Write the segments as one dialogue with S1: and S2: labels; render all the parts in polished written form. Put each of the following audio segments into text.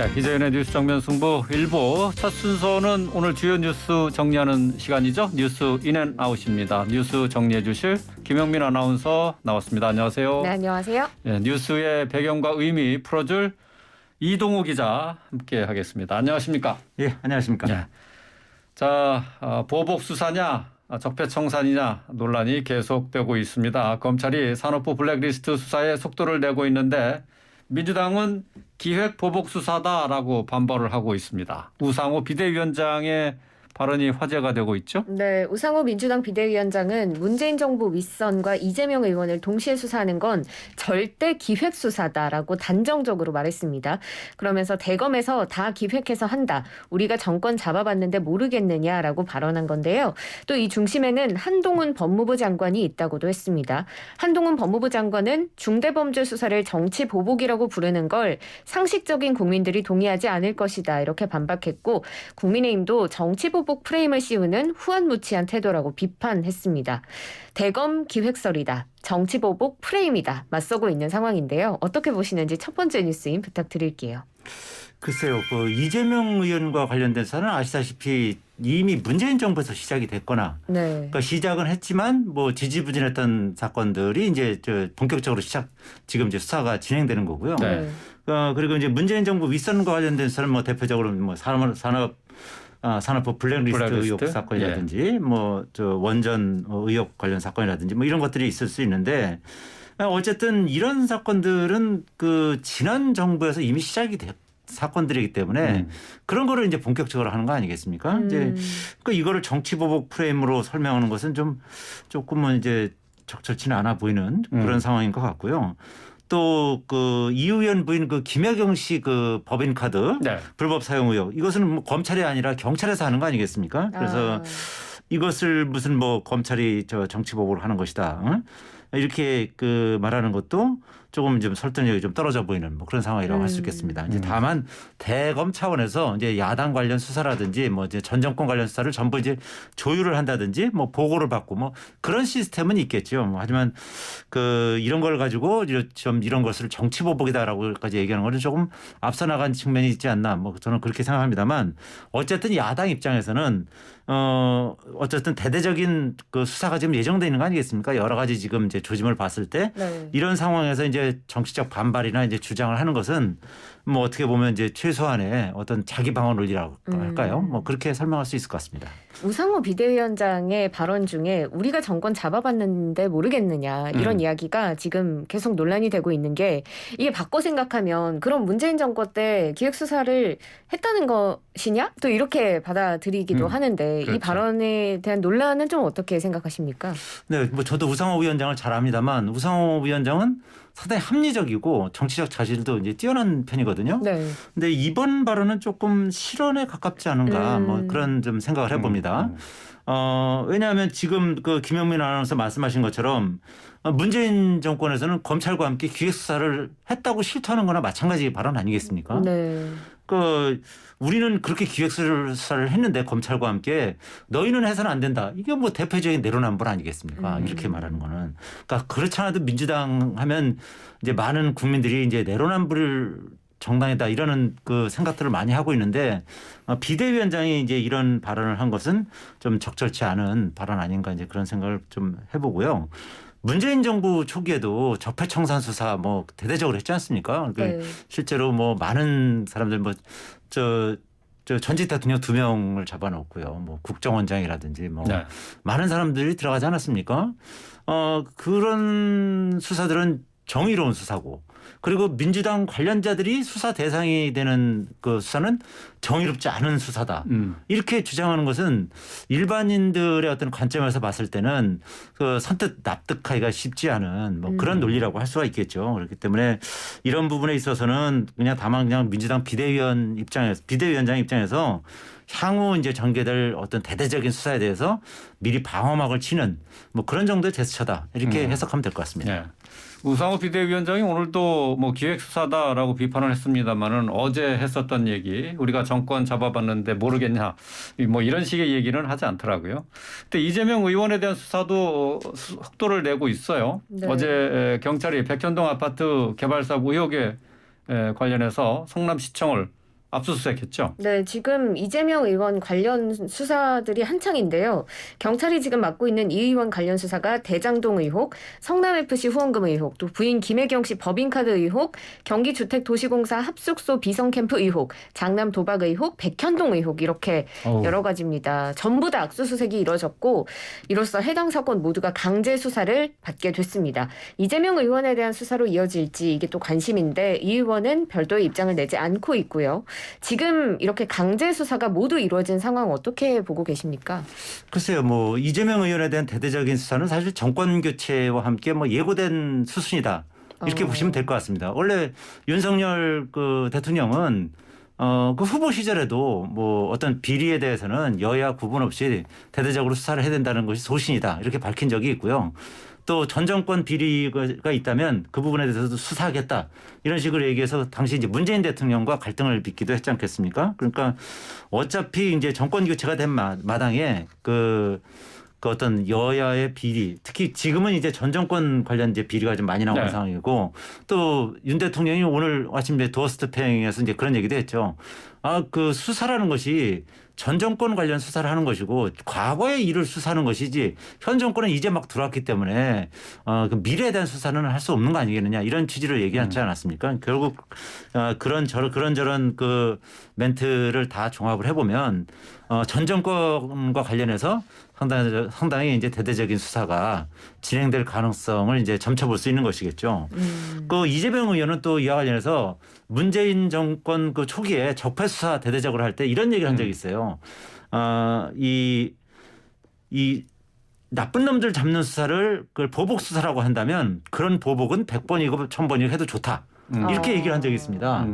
S1: 네, 기자연의 뉴스 정면 승부 일부 첫 순서는 오늘 주요 뉴스 정리하는 시간이죠. 뉴스 인앤아웃입니다. 뉴스 정리해 주실 김영민 아나운서 나왔습니다. 안녕하세요.
S2: 네, 안녕하세요.
S1: 네, 뉴스의 배경과 의미 풀어줄 이동우 기자 함께 하겠습니다. 안녕하십니까?
S3: 예, 안녕하십니까?
S1: 네. 자, 보복 수사냐 적폐청산이냐 논란이 계속되고 있습니다. 검찰이 산업부 블랙리스트 수사에 속도를 내고 있는데 민주당은 기획 보복 수사다라고 반발을 하고 있습니다. 우상호 비대위원장의 발언이 화제가 되고 있죠.
S2: 네, 우상호 민주당 비대위원장은 문재인 정부 윗선과 이재명 의원을 동시에 수사하는 건 절대 기획 수사다라고 단정적으로 말했습니다. 그러면서 대검에서 다 기획해서 한다. 우리가 정권 잡아봤는데 모르겠느냐라고 발언한 건데요. 또 이 중심에는 한동훈 법무부 장관이 있다고도 했습니다. 한동훈 법무부 장관은 중대범죄 수사를 정치 보복이라고 부르는 걸 상식적인 국민들이 동의하지 않을 것이다. 이렇게 반박했고 국민의힘도 정치 보복 프레임을 씌우는 후한무치한 태도라고 비판했습니다. 대검 기획설이다. 정치보복 프레임이다. 맞서고 있는 상황인데요. 어떻게 보시는지 첫 번째 뉴스인 부탁드릴게요.
S3: 글쎄요. 이재명 의원과 관련된 사안은 아시다시피 이미 문재인 정부에서 시작이 됐거나
S2: 네.
S3: 그러니까 시작은 했지만 뭐 지지부진했던 사건들이 이제 본격적으로 지금 이제 수사가 진행되는 거고요.
S1: 네.
S3: 그리고 이제 문재인 정부 윗선과 관련된 사안은 뭐 대표적으로 뭐 산업부 블랙리스트 의혹 사건이라든지 뭐 원전 의혹 관련 사건이라든지 뭐 이런 것들이 있을 수 있는데 어쨌든 이런 사건들은 그 지난 정부에서 이미 시작이 된 사건들이기 때문에 그런 거를 이제 본격적으로 하는 거 아니겠습니까? 이제 그 이거를 정치 보복 프레임으로 설명하는 것은 조금은 이제 적절치는 않아 보이는 그런 상황인 것 같고요. 또 그 이 의원 부인 그 김혜경 씨 그 법인카드
S1: 네.
S3: 불법 사용 의혹 이것은 뭐 검찰이 아니라 경찰에서 하는 거 아니겠습니까? 그래서 이것을 무슨 뭐 검찰이 정치 보복을 하는 것이다. 응? 이렇게 그 말하는 것도 조금 좀 설득력이 좀 떨어져 보이는 뭐 그런 상황이라고 할 수 있겠습니다. 이제 다만 대검 차원에서 이제 야당 관련 수사라든지 뭐 이제 전 정권 관련 수사를 전부 이제 조율을 한다든지 뭐 보고를 받고 뭐 그런 시스템은 있겠죠. 뭐 하지만 그 이런 걸 가지고 좀 이런 것을 정치 보복이다라고까지 얘기하는 것은 조금 앞서 나간 측면이 있지 않나 뭐 저는 그렇게 생각합니다만 어쨌든 야당 입장에서는 어쨌든 대대적인 그 수사가 지금 예정돼 있는 거 아니겠습니까? 여러 가지 지금 이제 조짐을 봤을 때
S2: 네.
S3: 이런 상황에서 이제 정치적 반발이나 이제 주장을 하는 것은 뭐 어떻게 보면 이제 최소한의 어떤 자기 방어 논리라고 할까요? 뭐 그렇게 설명할 수 있을 것 같습니다.
S2: 우상호 비대위원장의 발언 중에 우리가 정권 잡아봤는데 모르겠느냐 이런 이야기가 지금 계속 논란이 되고 있는 게 이게 바꿔 생각하면 그럼 문재인 정권 때 기획수사를 했다는 것이냐? 또 이렇게 받아들이기도 하는데
S1: 그렇죠.
S2: 이 발언에 대한 논란은 좀 어떻게 생각하십니까?
S3: 네, 뭐 저도 우상호 위원장을 잘 압니다만 우상호 위원장은 상당히 합리적이고 정치적 자질도 이제 뛰어난 편이거든요.
S2: 네.
S3: 근데 이번 발언은 조금 실언에 가깝지 않은가 뭐 그런 좀 생각을 해봅니다. 왜냐하면 지금 그 김영민 아나운서 말씀하신 것처럼 문재인 정권에서는 검찰과 함께 기획수사를 했다고 실토하는 거나 마찬가지 발언 아니겠습니까?
S2: 네.
S3: 그 우리는 그렇게 기획수사를 했는데 검찰과 함께 너희는 해서는 안 된다. 이게 뭐 대표적인 내로남불 아니겠습니까? 이렇게 말하는 거는. 그러니까 그렇지 않아도 민주당 하면 이제 많은 국민들이 이제 내로남불 정당이다 이러는 그 생각들을 많이 하고 있는데 비대위원장이 이제 이런 발언을 한 것은 좀 적절치 않은 발언 아닌가 이제 그런 생각을 좀 해보고요. 문재인 정부 초기에도 적폐청산 수사 뭐 대대적으로 했지 않습니까?
S2: 네.
S3: 실제로 뭐 많은 사람들 뭐 전직 대통령 2명을 잡아놓고요. 뭐 국정원장이라든지 뭐
S1: 네.
S3: 많은 사람들이 들어가지 않았습니까? 그런 수사들은 정의로운 수사고 그리고 민주당 관련자들이 수사 대상이 되는 그 수사는 정의롭지 않은 수사다. 이렇게 주장하는 것은 일반인들의 어떤 관점에서 봤을 때는 그 선뜻 납득하기가 쉽지 않은 뭐 그런 논리라고 할 수가 있겠죠. 그렇기 때문에 이런 부분에 있어서는 다만 민주당 비대위원장 입장에서 향후 이제 전개될 어떤 대대적인 수사에 대해서 미리 방어막을 치는 뭐 그런 정도의 제스처다. 이렇게 해석하면 될 것 같습니다.
S1: 네. 우상호 비대위원장이 오늘도 뭐 기획수사다라고 비판을 했습니다만은 어제 했었던 얘기 우리가 정권 잡아봤는데 모르겠냐 뭐 이런 식의 얘기는 하지 않더라고요. 근데 이재명 의원에 대한 수사도 속도를 내고 있어요.
S2: 네.
S1: 어제 경찰이 백현동 아파트 개발 사고 의혹에 관련해서 성남시청을 압수수색했죠.
S2: 네, 지금 이재명 의원 관련 수사들이 한창인데요. 경찰이 지금 맡고 있는 이 의원 관련 수사가 대장동 의혹, 성남FC 후원금 의혹, 또 부인 김혜경 씨 법인카드 의혹, 경기주택도시공사 합숙소 비성캠프 의혹, 장남 도박 의혹, 백현동 의혹 이렇게 여러 가지입니다. 전부 다 압수수색이 이뤄졌고 이로써 해당 사건 모두가 강제 수사를 받게 됐습니다. 이재명 의원에 대한 수사로 이어질지 이게 또 관심인데 이 의원은 별도의 입장을 내지 않고 있고요. 지금 이렇게 강제 수사가 모두 이루어진 상황 어떻게 보고 계십니까?
S3: 글쎄요, 뭐 이재명 의원에 대한 대대적인 수사는 사실 정권 교체와 함께 뭐 예고된 수순이다 이렇게 보시면 될 것 같습니다. 원래 윤석열 그 대통령은 그 후보 시절에도 뭐 어떤 비리에 대해서는 여야 구분 없이 대대적으로 수사를 해야 된다는 것이 소신이다 이렇게 밝힌 적이 있고요. 또 전 정권 비리가 있다면 그 부분에 대해서도 수사하겠다 이런 식으로 얘기해서 당시 이제 문재인 대통령과 갈등을 빚기도 했지 않겠습니까? 그러니까 어차피 이제 정권 교체가 된 마당에 그 어떤 여야의 비리, 특히 지금은 이제 전 정권 관련 이제 비리가 좀 많이 나오는 상황이고 또 윤 대통령이 오늘 아침에 도어스태핑에서 이제 그런 얘기도 했죠. 그 수사라는 것이 전 정권 관련 수사를 하는 것이고 과거의 일을 수사하는 것이지 현 정권은 이제 막 들어왔기 때문에 그 미래에 대한 수사는 할 수 없는 거 아니겠느냐 이런 취지로 얘기하지 않았습니까? 결국 그런저런 그 멘트를 다 종합을 해보면 전 정권과 관련해서 상당히 이제 대대적인 수사가 진행될 가능성을 이제 점쳐 볼 수 있는 것이겠죠. 그 이재명 의원은 또 이와 관련해서 문재인 정권 그 초기에 적폐 수사 대대적으로 할 때 이런 얘기를 한 적이 있어요. 이 나쁜 놈들 잡는 수사를 그걸 보복 수사라고 한다면 그런 보복은 100번이고 1000번이고 해도 좋다. 이렇게 얘기를 한 적이 있습니다.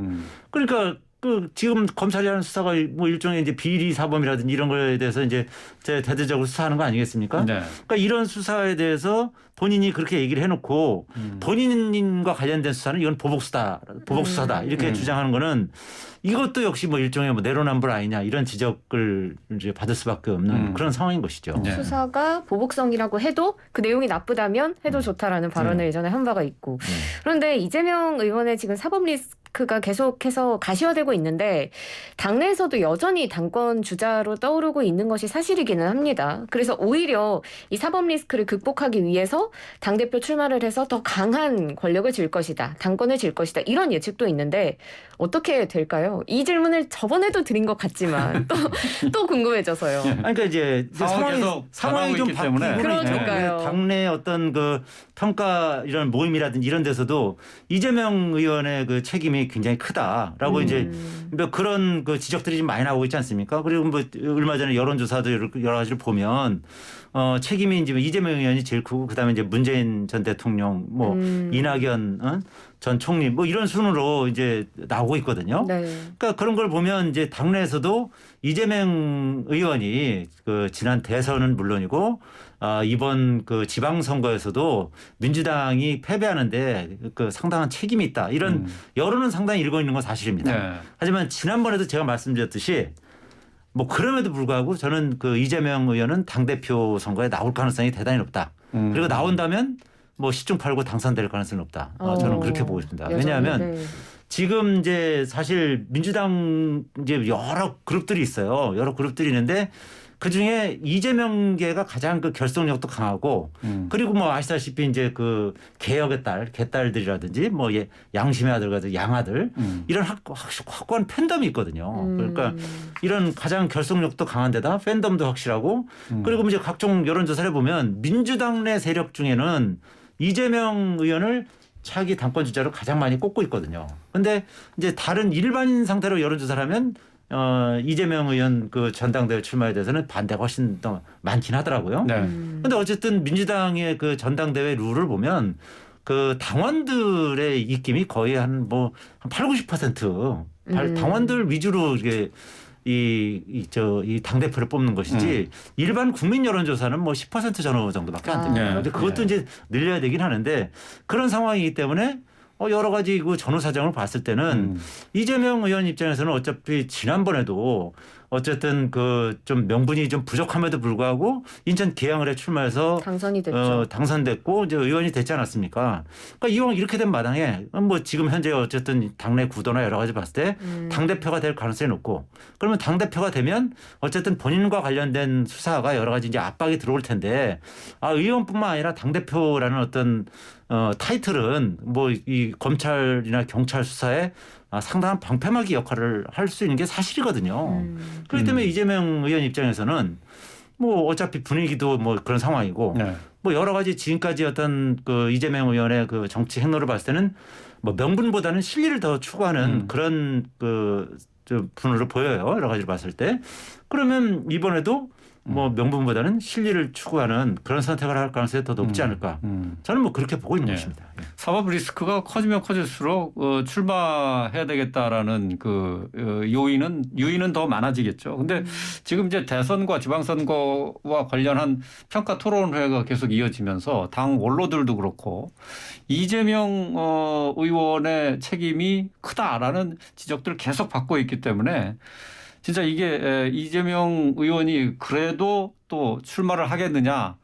S3: 그러니까 그 지금 검찰이 하는 수사가 뭐 일종의 이제 비리 사범이라든지 이런 거에 대해서 이제 대대적으로 수사하는 거 아니겠습니까?
S1: 네.
S3: 그러니까 이런 수사에 대해서 본인이 그렇게 얘기를 해놓고 본인과 관련된 수사는 이건 보복 수사다 이렇게 주장하는 거는 이것도 역시 뭐 일종의 뭐 내로남불 아니냐 이런 지적을 이제 받을 수밖에 없는 그런 상황인 것이죠.
S1: 네.
S2: 수사가 보복성이라고 해도 그 내용이 나쁘다면 해도 좋다라는 발언을 예전에 한 바가 있고 그런데 이재명 의원의 지금 사법 리스크가 계속해서 가시화되고 있는데 당내에서도 여전히 당권 주자로 떠오르고 있는 것이 사실이기는 합니다. 그래서 오히려 이 사법 리스크를 극복하기 위해서 당대표 출마를 해서 더 강한 권력을 쥘 것이다. 당권을 쥘 것이다. 이런 예측도 있는데 어떻게 될까요? 이 질문을 저번에도 드린 것 같지만 또 궁금해져서요.
S3: 그러니까 이제 상황이 좀
S1: 있기 때문에.
S3: 바뀌고
S2: 그러니까요.
S3: 당내 어떤 그 평가 이런 모임이라든지 이런 데서도 이재명 의원의 그 책임이 굉장히 크다라고 이제 뭐 그런 그 지적들이 좀 많이 나오고 있지 않습니까? 그리고 뭐 얼마 전에 여론조사도 여러 가지를 보면 책임이 이제 이재명 의원이 제일 크고 그다음에 이제 문재인 전 대통령 뭐 이낙연 전 총리 뭐 이런 순으로 이제 나오고 있거든요.
S2: 네.
S3: 그러니까 그런 걸 보면 이제 당내에서도 이재명 의원이 그 지난 대선은 물론이고 이번 그 지방선거에서도 민주당이 패배하는데 그 상당한 책임이 있다. 이런 여론은 상당히 일고 있는 건 사실입니다.
S1: 네.
S3: 하지만 지난번에도 제가 말씀드렸듯이 뭐 그럼에도 불구하고 저는 그 이재명 의원은 당대표 선거에 나올 가능성이 대단히 높다. 그리고 나온다면 뭐 시중 팔고 당선될 가능성이 높다. 저는 그렇게 보고 있습니다. 왜냐하면 지금 이제 사실 민주당 이제 여러 그룹들이 있어요. 여러 그룹들이 있는데 그 중에 이재명계가 가장 그 결속력도 강하고 그리고 뭐 아시다시피 이제 그 개혁의 개딸들이라든지 뭐 양심의 아들 같은 양아들 이런 확고한 팬덤이 있거든요. 그러니까 이런 가장 결속력도 강한 데다 팬덤도 확실하고 그리고 이제 각종 여론조사를 보면 민주당 내 세력 중에는 이재명 의원을 차기 당권 주자로 가장 많이 꼽고 있거든요. 근데 이제 다른 일반인 상태로 여론조사를 하면 이재명 의원 그 전당대회 출마에 대해서는 반대가 훨씬 더 많긴 하더라고요.
S1: 네.
S3: 근데 어쨌든 민주당의 그 전당대회 룰을 보면 그 당원들의 입김이 거의 한 8, 90% 당원들 위주로 이게 이 당대표를 뽑는 것이지 일반 국민 여론조사는 뭐 10% 전후 정도밖에 안 됩니다. 근데 그것도 이제 늘려야 되긴 하는데 그런 상황이기 때문에 여러 가지 그 전후 사정을 봤을 때는 이재명 의원 입장에서는 어차피 지난번에도 어쨌든 그 좀 명분이 좀 부족함에도 불구하고 인천 계양을에 출마해서
S2: 당선이 됐죠.
S3: 당선됐고 이제 의원이 됐지 않았습니까? 그러니까 이왕 이렇게 된 마당에 뭐 지금 현재 어쨌든 당내 구도나 여러 가지 봤을 때 당대표가 될 가능성이 높고 그러면 당대표가 되면 어쨌든 본인과 관련된 수사가 여러 가지 이제 압박이 들어올 텐데 의원뿐만 아니라 당대표라는 어떤 타이틀은 뭐 이 검찰이나 경찰 수사에 상당한 방패막이 역할을 할 수 있는 게 사실이거든요. 그렇기 때문에 이재명 의원 입장에서는 뭐 어차피 분위기도 뭐 그런 상황이고
S1: 네.
S3: 뭐 여러 가지 지금까지 어떤 그 이재명 의원의 그 정치 행로를 봤을 때는 뭐 명분보다는 실리를 더 추구하는 그런 좀 분으로 보여요. 여러 가지를 봤을 때. 그러면 이번에도 뭐 명분보다는 실리를 추구하는 그런 선택을 할 가능성이 더 높지 않을까. 저는 뭐 그렇게 보고 있는 것입니다. 예.
S1: 사법 리스크가 커지면 커질수록 출마해야 되겠다라는 그 유인은 더 많아지겠죠. 근데 지금 이제 대선과 지방선거와 관련한 평가 토론회가 계속 이어지면서 당 원로들도 그렇고 이재명 의원의 책임이 크다라는 지적들을 계속 받고 있기 때문에 진짜 이게 이재명 의원이 그래도 또 출마를 하겠느냐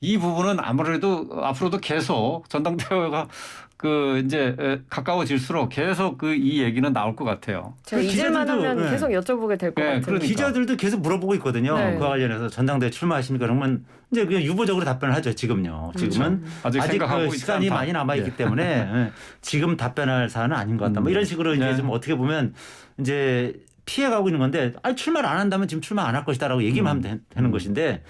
S1: 이 부분은 아무래도 앞으로도 계속 전당대회가 그 이제 가까워질수록 계속 이 얘기는 나올 것 같아요.
S2: 제가 잊을만 하면
S3: 네.
S2: 계속 여쭤보게 될 것 같아요.
S1: 그러니까.
S3: 기자들도 계속 물어보고 있거든요.
S2: 네.
S3: 그와 관련해서 전당대회 출마하십니까? 그러면 이제 그냥 유보적으로 답변을 하죠. 지금요. 지금은
S1: 아직 생각하고
S3: 그
S1: 있지
S3: 시간이
S1: 않다.
S3: 많이 남아 있기 때문에 지금 답변할 사안은 아닌 것 같다. 뭐 이런 식으로 이제 좀 어떻게 보면 이제 피해가고 있는 건데 출마를 안 한다면 지금 출마 안 할 것이다라고 얘기만 하면 되는 것인데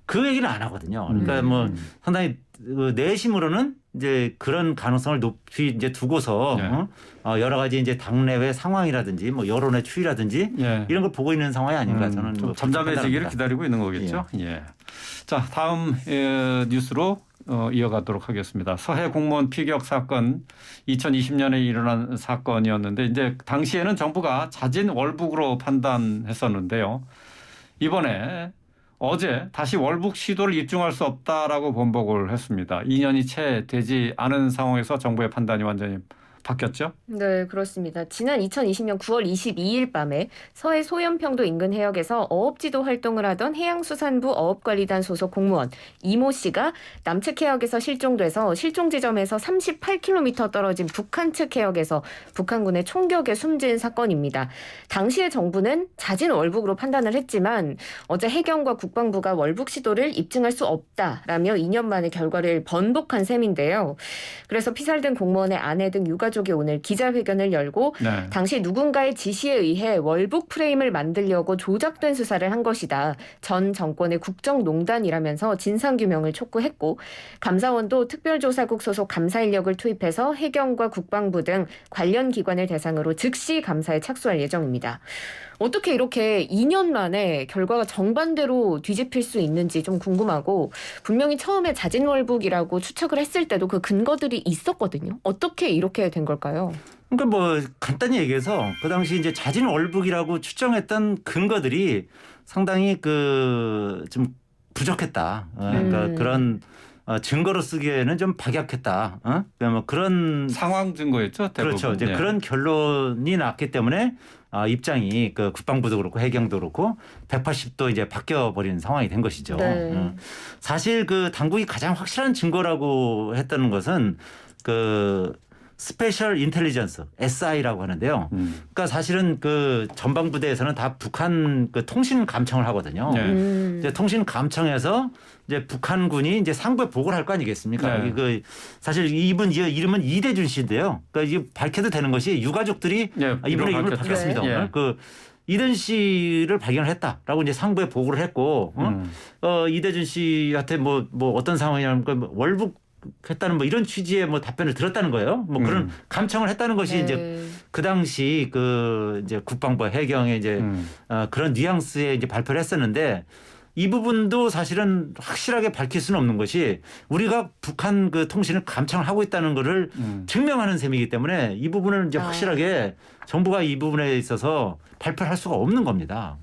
S3: 그 얘기를 안 하거든요. 그러니까 뭐 상당히 그 내심으로는 이제 그런 가능성을 높이 이제 두고서 여러 가지 이제 당내외 상황이라든지 뭐 여론의 추이라든지 이런 걸 보고 있는 상황이 아닌가 저는
S1: 좀
S3: 뭐
S1: 잠잠해지기를 기다리고 있는 거겠죠. 예. 자, 다음 뉴스로 이어가도록 하겠습니다. 서해 공무원 피격 사건 2020년에 일어난 사건이었는데 이제 당시에는 정부가 자진 월북으로 판단했었는데요. 이번에 어제 다시 월북 시도를 입증할 수 없다라고 번복을 했습니다. 2년이 채 되지 않은 상황에서 정부의 판단이 완전히 바뀌었죠?
S2: 네, 그렇습니다. 지난 2020년 9월 22일 밤에 서해 소연평도 인근 해역에서 어업지도 활동을 하던 해양수산부 어업관리단 소속 공무원 이모 씨가 남측 해역에서 실종돼서 실종 지점에서 38km 떨어진 북한 측 해역에서 북한군의 총격에 숨진 사건입니다. 당시에 정부는 자진 월북으로 판단을 했지만 어제 해경과 국방부가 월북 시도를 입증할 수 없다라며 2년 만에 결과를 번복한 셈인데요. 그래서 피살된 공무원의 아내 등 유가족이 오늘 기자회견을 열고 당시 누군가의 지시에 의해 월북 프레임을 만들려고 조작된 수사를 한 것이다. 전 정권의 국정농단이라면서 진상규명을 촉구했고 감사원도 특별조사국 소속 감사 인력을 투입해서 해경과 국방부 등 관련 기관을 대상으로 즉시 감사에 착수할 예정입니다. 어떻게 이렇게 2년 만에 결과가 정반대로 뒤집힐 수 있는지 좀 궁금하고 분명히 처음에 자진월북이라고 추측을 했을 때도 그 근거들이 있었거든요. 어떻게 이렇게 된 걸까요?
S3: 그러니까 뭐 간단히 얘기해서 그 당시 이제 자진월북이라고 추정했던 근거들이 상당히 그 좀 부족했다. 그러니까 그런 증거로 쓰기에는 좀 박약했다. 그러니까 뭐 그런
S1: 상황 증거였죠. 대부분.
S3: 그렇죠. 이제 그런 결론이 났기 때문에 입장이 그 국방부도 그렇고 해경도 그렇고 180도 이제 바뀌어 버리는 상황이 된 것이죠.
S2: 네.
S3: 사실 그 당국이 가장 확실한 증거라고 했던 것은 그 스페셜 인텔리전스 SI라고 하는데요. 그러니까 사실은 그 전방부대에서는 다 북한 그 통신 감청을 하거든요. 이제 통신 감청에서 이제 북한군이 이제 상부에 보고를 할 거 아니겠습니까?
S1: 네.
S3: 그 사실 이분 이름은 이대준 씨인데요. 그러니까 이게 밝혀도 되는 것이 유가족들이 이분의 이름을 밝혔습니다.
S1: 네.
S3: 오늘 그 이대준 씨를 발견을 했다라고 이제 상부에 보고를 했고 이대준 씨한테 뭐 어떤 상황이냐면 뭐 월북 했다는 뭐 이런 취지의 뭐 답변을 들었다는 거예요. 뭐 그런 감청을 했다는 것이 이제 그 당시 그 이제 국방부 해경의 이제 그런 뉘앙스의 이제 발표를 했었는데 이 부분도 사실은 확실하게 밝힐 수는 없는 것이 우리가 북한 그 통신을 감청을 하고 있다는 것을 증명하는 셈이기 때문에 이 부분은 이제 확실하게 정부가 이 부분에 있어서 발표를 할 수가 없는 겁니다.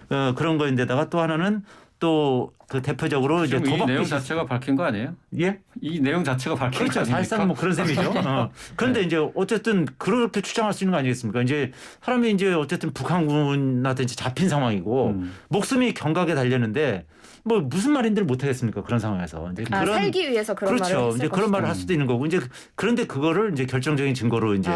S3: 그런 거인데다가 또 하나는 또 그 대표적으로 이제
S1: 지금 이 내용
S3: 도박빚이
S1: 자체가 밝힌 거 아니에요?
S3: 예?
S1: 이 내용 자체가 밝힌 거
S3: 그렇죠.
S1: 아닙니까?
S3: 사실상 뭐 그런 셈이죠. 그런데
S1: 네.
S3: 이제 어쨌든 그렇게 추정할 수 있는 거 아니겠습니까? 이제 사람이 이제 어쨌든 북한군한테 이제 잡힌 상황이고 목숨이 경각에 달렸는데 뭐 무슨 말인지를 못 하겠습니까? 그런 상황에서 이제
S2: 아, 살기 위해서 그런 말을
S3: 그렇죠.
S2: 했을
S3: 이제 그런 말을 할 수도 있는 거고 이제 그런데 그거를 이제 결정적인 증거로 이제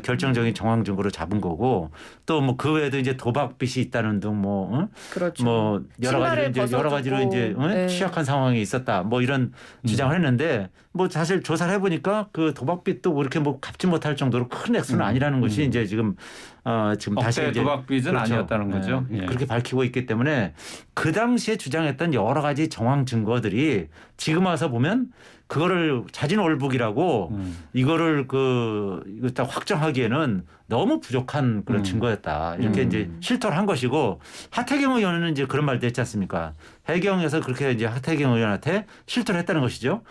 S3: 결정적인 정황 증거로 잡은 거고 또 뭐 그 외에도 이제 도박빚이 있다는 등 뭐
S2: 그렇죠.
S3: 뭐
S2: 신발을
S3: 여러 가지로 이제
S2: 네.
S3: 취약한 상황이 있었다 뭐 이런 주장을 했는데 뭐 사실 조사를 해보니까 그 도박빚도 뭐 이렇게 뭐 갚지 못할 정도로 큰 액수는 아니라는 것이 이제 지금 다시 이제
S1: 도박빚은
S3: 그렇죠.
S1: 아니었다는 거죠.
S3: 예.
S1: 예.
S3: 그렇게 밝히고 있기 때문에 그 당시에 주장했던 여러 가지 정황 증거들이 지금 와서 보면 그거를 자진월북이라고 이거를 이거 딱 확정하기에는 너무 부족한 그런 증거였다. 이렇게 이제 실토를 한 것이고 하태경 의원은 이제 그런 말도 했지 않습니까? 해경에서 그렇게 이제 하태경 의원한테 실토를 했다는 것이죠.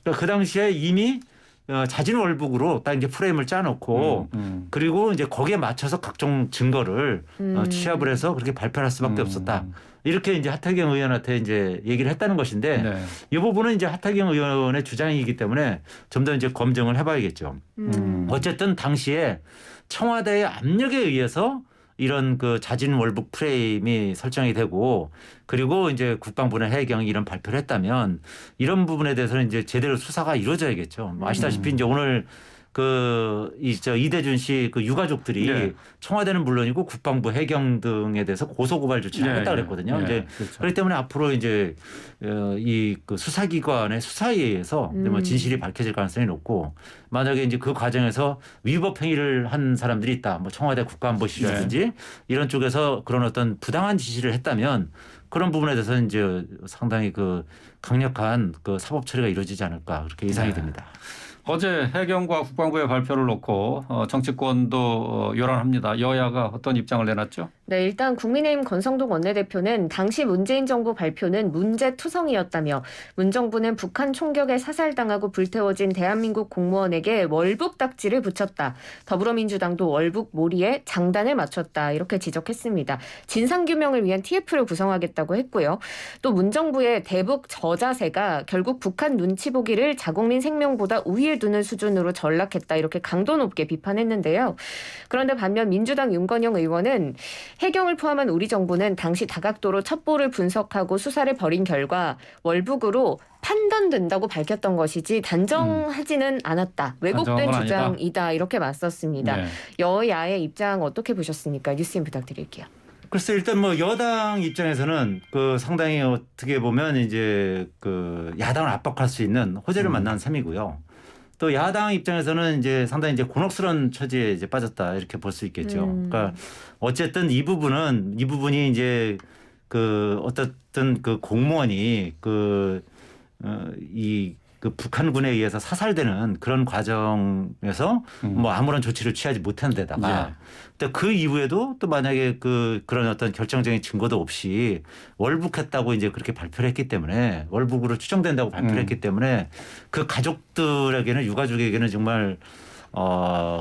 S3: 그러니까 그 당시에 이미 자진월북으로 딱 이제 프레임을 짜놓고 그리고 이제 거기에 맞춰서 각종 증거를 취합을 해서 그렇게 발표할 수밖에 없었다. 이렇게 이제 하태경 의원한테 이제 얘기를 했다는 것인데
S1: 네.
S3: 이 부분은 이제 하태경 의원의 주장이기 때문에 좀 더 이제 검증을 해봐야겠죠. 어쨌든 당시에 청와대의 압력에 의해서 이런 그 자진월북 프레임이 설정이 되고 그리고 이제 국방부나 해경이 이런 발표를 했다면 이런 부분에 대해서는 이제 제대로 수사가 이루어져야겠죠. 뭐 아시다시피 이제 오늘 이대준 씨 그 유가족들이
S1: 네.
S3: 청와대는 물론이고 국방부 해경 등에 대해서 고소고발 조치를
S1: 네,
S3: 하겠다
S1: 네.
S3: 그랬거든요.
S1: 네,
S3: 이제
S1: 그렇죠.
S3: 그렇기 때문에 앞으로 이제 이 그 수사기관의 수사에 의해서 뭐 진실이 밝혀질 가능성이 높고 만약에 이제 그 과정에서 위법 행위를 한 사람들이 있다. 뭐 청와대 국가안보실이라든지 이런 쪽에서 그런 어떤 부당한 지시를 했다면 그런 부분에 대해서는 이제 상당히 그 강력한 그 사법 처리가 이루어지지 않을까 그렇게 예상이 됩니다.
S1: 어제 해경과 국방부의 발표를 놓고 정치권도 요란합니다. 여야가 어떤 입장을 내놨죠?
S2: 네, 일단 국민의힘 권성동 원내대표는 당시 문재인 정부 발표는 문제투성이었다며 문 정부는 북한 총격에 사살당하고 불태워진 대한민국 공무원에게 월북 딱지를 붙였다. 더불어민주당도 월북 몰이에 장단을 맞췄다. 이렇게 지적했습니다. 진상규명을 위한 TF를 구성하겠다고 했고요. 또 문 정부의 대북 저자세가 결국 북한 눈치 보기를 자국민 생명보다 우위에 두는 수준으로 전락했다. 이렇게 강도 높게 비판했는데요. 그런데 반면 민주당 윤건영 의원은 해경을 포함한 우리 정부는 당시 다각도로 첩보를 분석하고 수사를 벌인 결과 월북으로 판단된다고 밝혔던 것이지 단정하지는 않았다. 왜곡된
S1: 단정한
S2: 주장이다. 이렇게 맞섰습니다.
S1: 네.
S2: 여야의 입장 어떻게 보셨습니까? 뉴스인 부탁드릴게요.
S3: 글쎄 일단 뭐 여당 입장에서는 그 상당히 어떻게 보면 이제 그 야당을 압박할 수 있는 호재를 만난 셈이고요. 또 야당 입장에서는 이제 상당히 이제 곤혹스러운 처지에 이제 빠졌다 이렇게 볼 수 있겠죠. 그러니까 어쨌든 이 부분이 이제 그 어떻든 그 공무원이 그 북한군에 의해서 사살되는 그런 과정에서 뭐 아무런 조치를 취하지 못한 데다가 또 그 이후에도 또 만약에 그런 어떤 결정적인 증거도 없이 월북했다고 이제 그렇게 발표를 했기 때문에 월북으로 추정된다고 발표를 했기 때문에 그 가족들에게는 유가족에게는 정말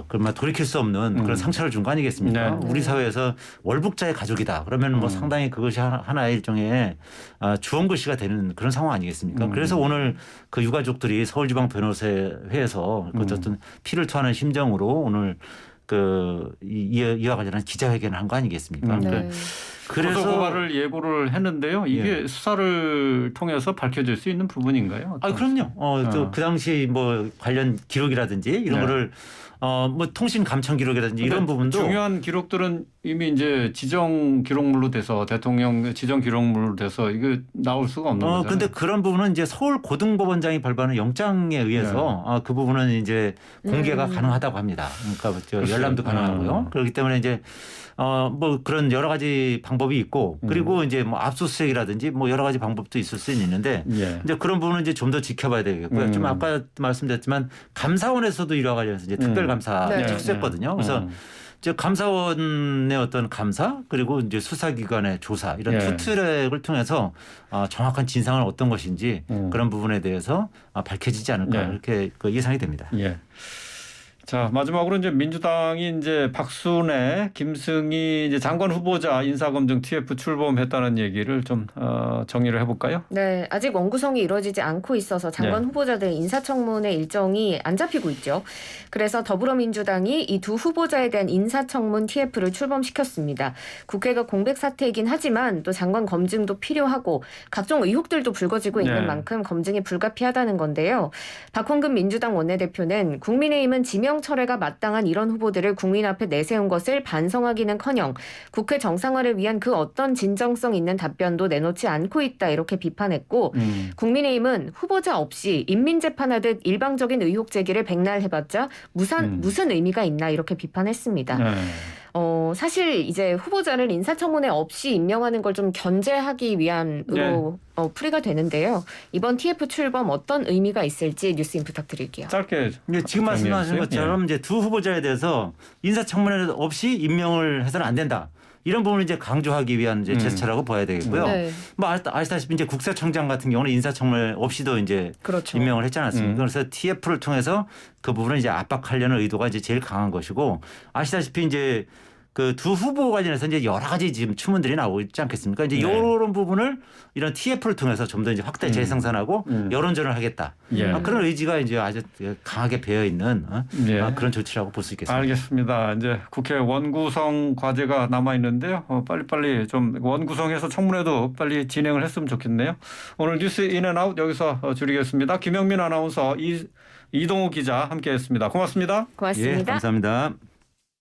S3: 그러면 돌이킬 수 없는 그런 상처를 준 거 아니겠습니까?
S1: 네.
S3: 우리 사회에서 월북자의 가족이다. 그러면 뭐 상당히 그것이 하나의 일종의 주원글씨가 되는 그런 상황 아니겠습니까? 그래서 오늘 그 유가족들이 서울지방변호사회에서 어쨌든 피를 토하는 심정으로 오늘 이와 관련한 기자회견을 한 거 아니겠습니까?
S2: 네.
S3: 그래서
S1: 고소고발을 예고를 했는데요. 이게 수사를 통해서 밝혀질 수 있는 부분인가요?
S3: 아, 그럼요. 또 그 당시 뭐 관련 기록이라든지 이런
S1: 네.
S3: 거를 뭐 통신 감청 기록이라든지 이런 부분도
S1: 중요한 기록들은 이미 이제 지정 기록물로 돼서 대통령 지정 기록물로 돼서 이거 나올 수가 없는 거죠.
S3: 근데 그런 부분은 이제 서울 고등법원장이 발부하는 영장에 의해서 그 부분은 이제 공개가 가능하다고 합니다. 그러니까 열람도 가능하고요. 그렇기 때문에 이제 뭐 그런 여러 가지 방법이 있고 그리고 이제 뭐 압수수색이라든지 뭐 여러 가지 방법도 있을 수는 있는데 이제 그런 부분은 이제 좀 더 지켜봐야 되겠고요. 좀 아까 말씀드렸지만 감사원에서도 이와 관련해서 이제 특별감사
S2: 네.
S3: 착수했거든요. 그래서 이제 감사원의 어떤 감사 그리고 이제 수사기관의 조사 이런 투 트랙을 통해서 정확한 진상은 어떤 것인지 그런 부분에 대해서 밝혀지지 않을까 이렇게 예상이 됩니다.
S1: 예. 자, 마지막으로 이제 민주당이 이제 박순애, 김승희 이제 장관 후보자 인사검증 TF 출범했다는 얘기를 좀 정리를 해볼까요?
S2: 네, 아직 원구성이 이루어지지 않고 있어서 장관
S1: 네.
S2: 후보자들 인사청문회 일정이 안 잡히고 있죠. 그래서 더불어민주당이 이 두 후보자에 대한 인사청문 TF를 출범시켰습니다. 국회가 공백 사태이긴 하지만 또 장관 검증도 필요하고 각종 의혹들도 불거지고 있는
S1: 네.
S2: 만큼 검증이 불가피하다는 건데요. 박홍근 민주당 원내대표는 국민의힘은 지명 철회가 마땅한 이런 후보들을 국민 앞에 내세운 것을 반성하기는커녕 국회 정상화를 위한 그 어떤 진정성 있는 답변도 내놓지 않고 있다 이렇게 비판했고 국민의힘은 후보자 없이 인민재판하듯 일방적인 의혹 제기를 백날 해봤자 무슨 의미가 있나 이렇게 비판했습니다.
S1: 네.
S2: 사실 이제 후보자를 인사청문회 없이 임명하는 걸 좀 견제하기 위함으로 풀이가 되는데요. 이번 TF 출범 어떤 의미가 있을지 뉴스인 부탁드릴게요.
S1: 짧게.
S3: 이게 지금 말씀하신 것처럼 이제 두 후보자에 대해서 인사청문회 없이 임명을 해서는 안 된다. 이런 부분을 이제 강조하기 위한 이제 제스처라고 봐야 되겠고요.
S2: 네.
S3: 뭐 아시다시피 이제 국세청장 같은 경우는 인사청문회 없이도 이제
S2: 그렇죠.
S3: 임명을 했지 않았습니까? 그래서 TF를 통해서 그 부분을 이제 압박하려는 의도가 이제 제일 강한 것이고 아시다시피 이제 그 두 후보 관련해서 이제 여러 가지 지금 추문들이 나오고 있지 않겠습니까? 이제 이런 부분을 이런 TF를 통해서 좀 더 이제 확대 재생산하고 여론전을 하겠다.
S1: 예.
S3: 그런 의지가 이제 아주 강하게 배어 있는 그런 조치라고 볼 수 있겠습니다.
S1: 알겠습니다. 이제 국회 원구성 과제가 남아 있는데요. 빨리빨리 좀 원구성해서 청문회도 빨리 진행을 했으면 좋겠네요. 오늘 뉴스 인앤아웃 여기서 줄이겠습니다. 김영민 아나운서 이동우 기자 함께했습니다. 고맙습니다.
S2: 고맙습니다.
S3: 예, 감사합니다.